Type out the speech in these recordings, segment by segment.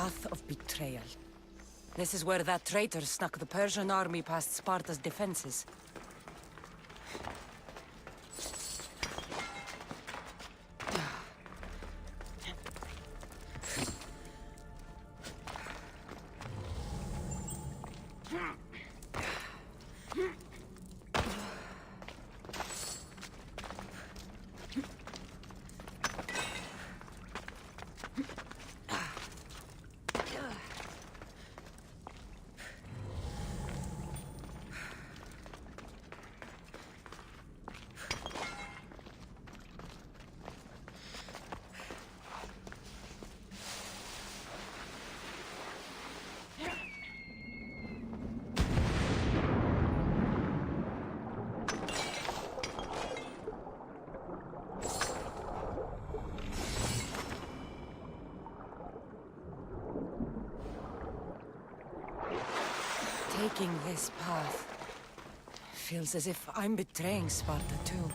path of betrayal. This is where that traitor snuck the Persian army past Sparta's defenses. Taking this path feels as if I'm betraying Sparta too.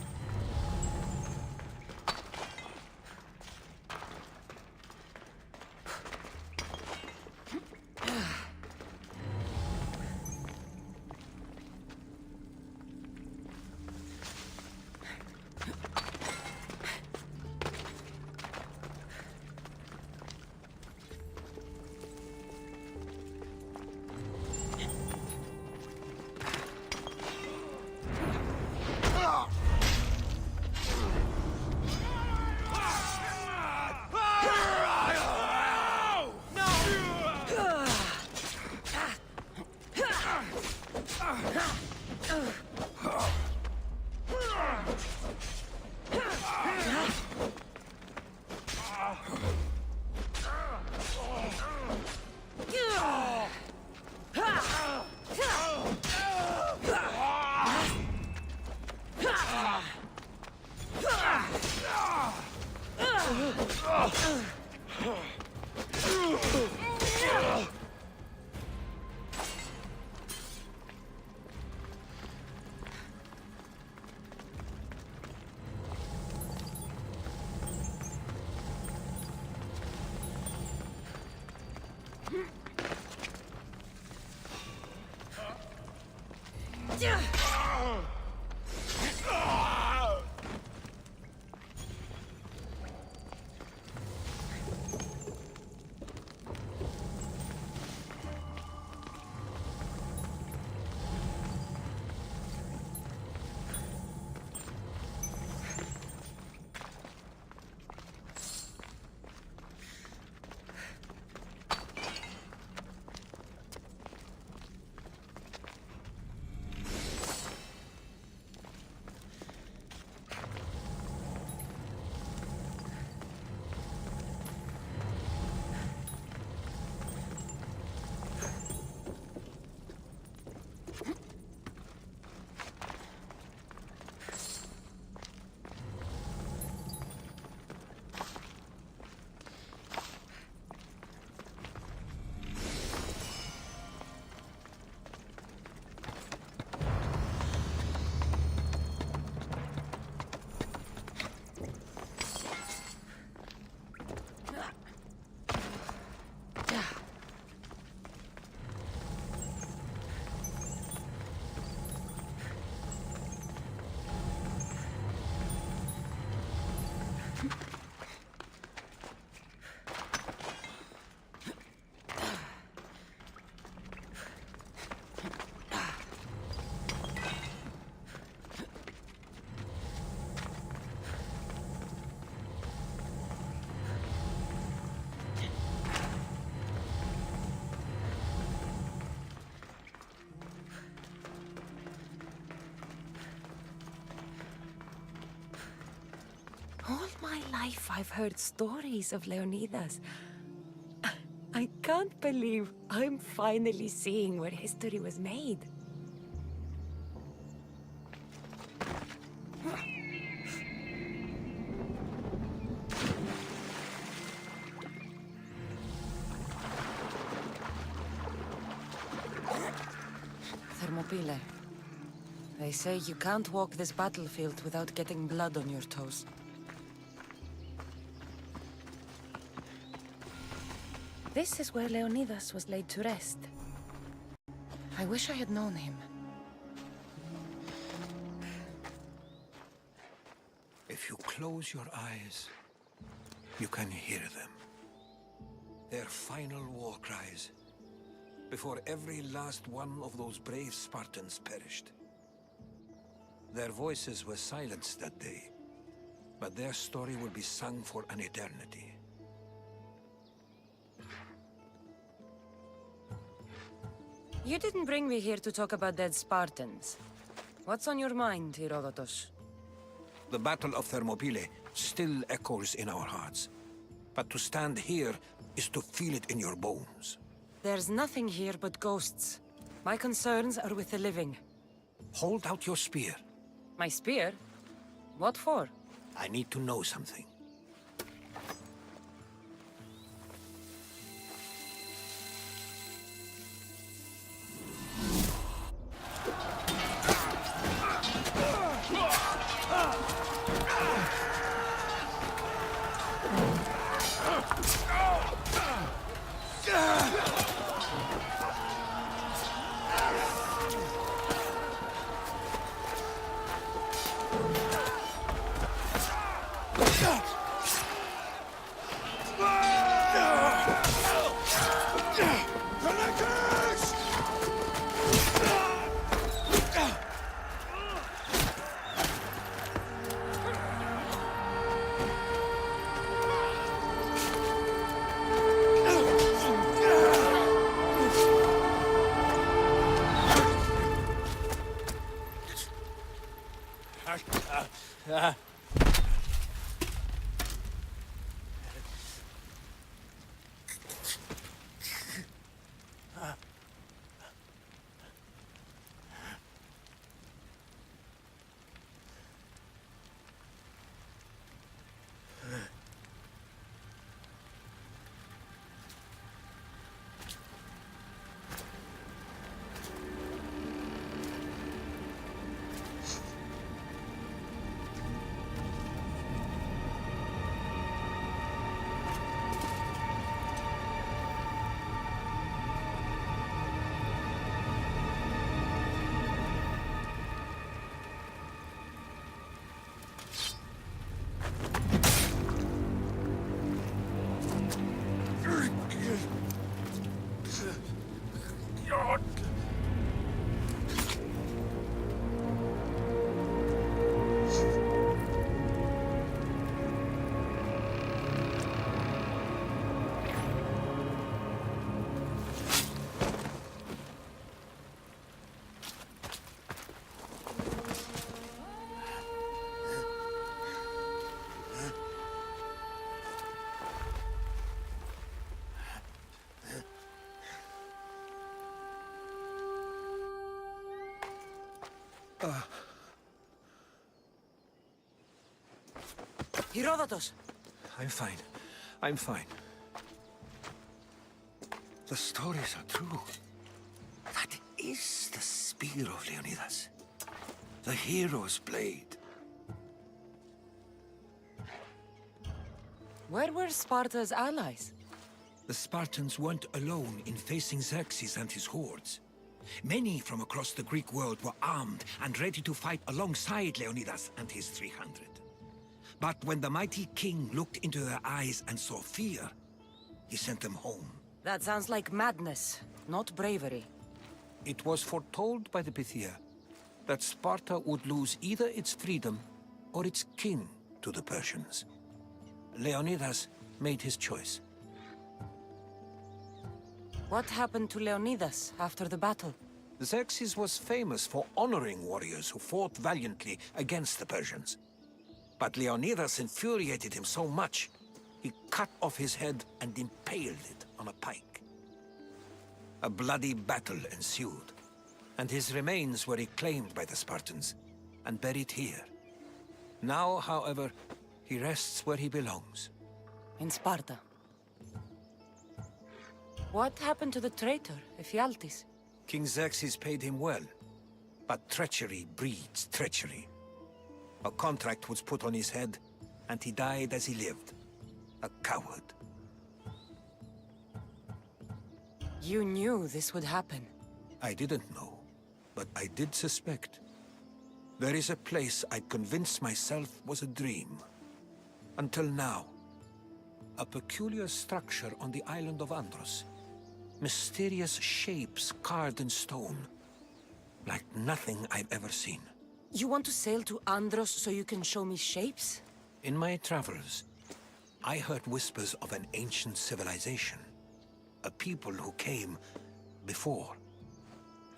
All my life I've heard stories of Leonidas. I can't believe I'm finally seeing where history was made. Thermopylae. They say you can't walk this battlefield without getting blood on your toes. This is where Leonidas was laid to rest. I wish I had known him. If you close your eyes, you can hear them. Their final war cries, before every last one of those brave Spartans perished. Their voices were silenced that day, but their story will be sung for an eternity. You didn't bring me here to talk about dead Spartans. What's on your mind, Herodotus? The Battle of Thermopylae still echoes in our hearts. But to stand here is to feel it in your bones. There's nothing here but ghosts. My concerns are with the living. Hold out your spear. My spear? What for? I need to know something. Herodotus! I'm fine. I'm fine. The stories are true. That is the spear of Leonidas. The hero's blade. Where were Sparta's allies? The Spartans weren't alone in facing Xerxes and his hordes. Many from across the Greek world were armed and ready to fight alongside Leonidas and his 300. But when the mighty king looked into their eyes and saw fear, he sent them home. That sounds like madness, not bravery. It was foretold by the Pythia that Sparta would lose either its freedom or its king to the Persians. Leonidas made his choice. What happened to Leonidas after the battle? Xerxes was famous for honoring warriors who fought valiantly against the Persians. But Leonidas infuriated him so much, he cut off his head and impaled it on a pike. A bloody battle ensued, and his remains were reclaimed by the Spartans and buried here. Now, however, he rests where he belongs. In Sparta. What happened to the traitor, Ephialtes? King Xerxes paid him well, but treachery breeds treachery. A contract was put on his head, and he died as he lived. A coward. You knew this would happen. I didn't know, but I did suspect. There is a place I'd convinced myself was a dream. Until now. A peculiar structure on the island of Andros. Mysterious shapes carved in stone. Like nothing I've ever seen. You want to sail to Andros so you can show me shapes? In my travels, I heard whispers of an ancient civilization. A people who came before.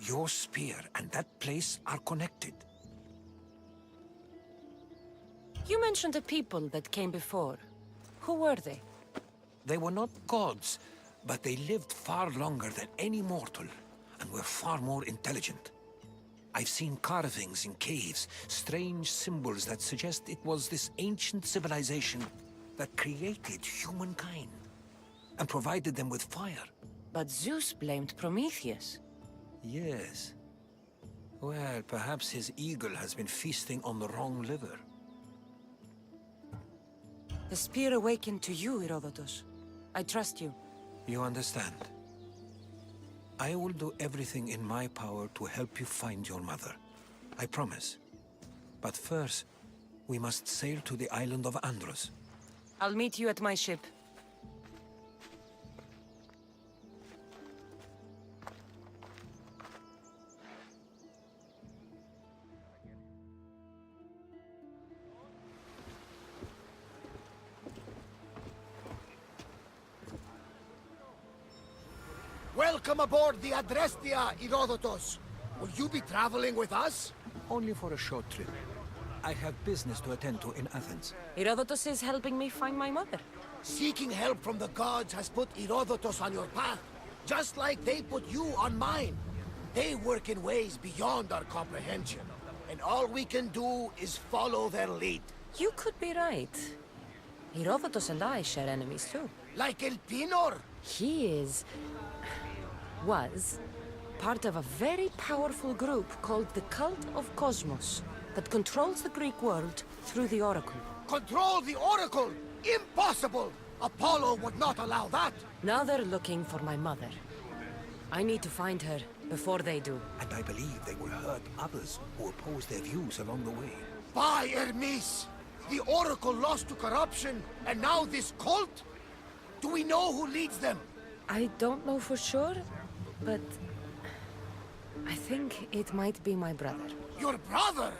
Your spear and that place are connected. You mentioned a people that came before. Who were they? They were not gods, but they lived far longer than any mortal, and were far more intelligent. I've seen carvings in caves, strange symbols that suggest it was this ancient civilization that created humankind, and provided them with fire. But Zeus blamed Prometheus. Yes. Well, perhaps his eagle has been feasting on the wrong liver. The spear awakened to you, Herodotus. I trust you. You understand. I will do everything in my power to help you find your mother. I promise. But first, we must sail to the island of Andros. I'll meet you at my ship. Welcome aboard the Adrestia, Herodotus. Will you be traveling with us? Only for a short trip. I have business to attend to in Athens. Herodotus is helping me find my mother. Seeking help from the gods has put Herodotus on your path, just like they put you on mine. They work in ways beyond our comprehension, and all we can do is follow their lead. You could be right. Herodotus and I share enemies too. Like El Pinor. He was part of a very powerful group called the Cult of Cosmos that controls the Greek world through the Oracle. Control the Oracle! Impossible! Apollo would not allow that! Now they're looking for my mother. I need to find her before they do. And I believe they will hurt others who oppose their views along the way. By Hermes! The Oracle lost to corruption, and now this cult? Do we know who leads them? I don't know for sure, but I think it might be my brother. Your brother?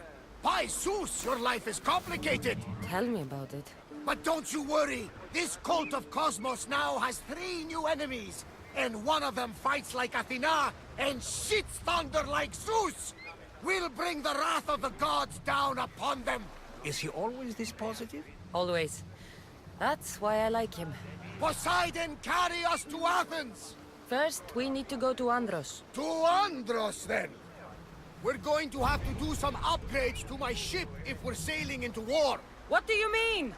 By Zeus, your life is complicated! Tell me about it. But don't you worry! This cult of Cosmos now has 3 new enemies! And one of them fights like Athena and shits thunder like Zeus! We'll bring the wrath of the gods down upon them! Is he always this positive? Always. That's why I like him. Poseidon, carry us to Athens! First, we need to go to Andros. To Andros, then! We're going to have to do some upgrades to my ship if we're sailing into war. What do you mean?